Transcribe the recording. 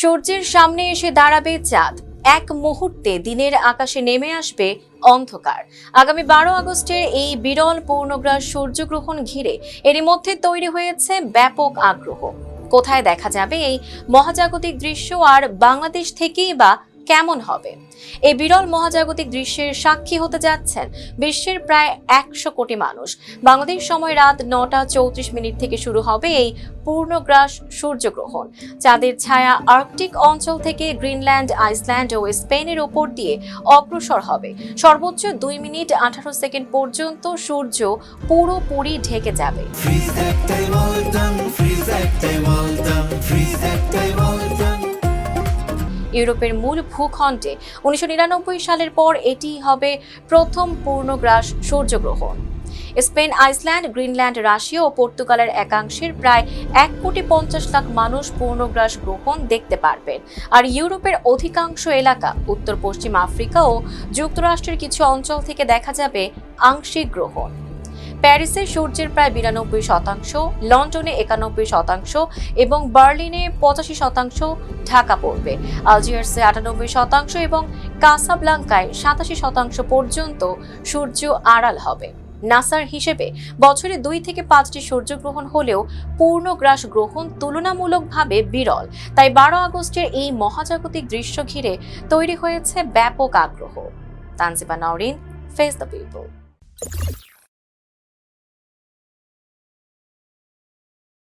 সূর্যের সামনে এসে দাঁড়াবে চাঁদ, এক মুহূর্তে দিনের আকাশে নেমে আসবে অন্ধকার। আগামী 12 আগস্টের এই বিরল পূর্ণগ্রাস সূর্যগ্রহণ ঘিরে এরই মধ্যে তৈরি হয়েছে ব্যাপক আগ্রহ। কোথায় দেখা যাবে এই মহাজাগতিক দৃশ্য, আর বাংলাদেশ থেকেই বা কেমন হবে? এই বিরল মহাজাগতিক দৃশ্যের সাক্ষী হতে যাচ্ছেন বিশ্বের প্রায় 100 কোটি মানুষ। বাংলাদেশ সময় রাত 9:34 থেকে শুরু হবে এই পূর্ণগ্রাস সূর্যগ্রহণ। চাঁদের ছায়া আর্কটিক অঞ্চল থেকে গ্রিনল্যান্ড, আইসল্যান্ড ও স্পেনের ওপর দিয়ে অগ্রসর হবে। সর্বোচ্চ 2 মিনিট 18 সেকেন্ড পর্যন্ত সূর্য পুরোপুরি ঢেকে যাবে। ইউরোপের মূল ভূখণ্ডে 1999 সালের পর এটি হবে প্রথম পূর্ণগ্রাস সূর্যগ্রহণ। স্পেন, আইসল্যান্ড, গ্রিনল্যান্ড, রাশিয়া ও পর্তুগালের একাংশের প্রায় 1,50,00,000 মানুষ পূর্ণগ্রাস গ্রহণ দেখতে পারবেন। আর ইউরোপের অধিকাংশ এলাকা, উত্তর পশ্চিম আফ্রিকা ও যুক্তরাষ্ট্রের কিছু অঞ্চল থেকে দেখা যাবে আংশিক গ্রহণ। প্যারিসে সূর্যের প্রায় 92%, লন্ডনে 91% এবং বার্লিনে 85% ঢাকা পড়বে। আলজিয়ার্সে 98% এবং কাসাব্লাঙ্কায় 87% পর্যন্ত সূর্য আড়াল হবে। নাসার হিসেবে বছরে 2 থেকে 5টি সূর্যগ্রহণ হলেও পূর্ণগ্রাস গ্রহণ তুলনামূলকভাবে বিরল। তাই 12 আগস্টের এই মহাজাগতিক দৃশ্য ঘিরে তৈরি হয়েছে ব্যাপক আগ্রহ। Tanjiba Nowrin, face the people.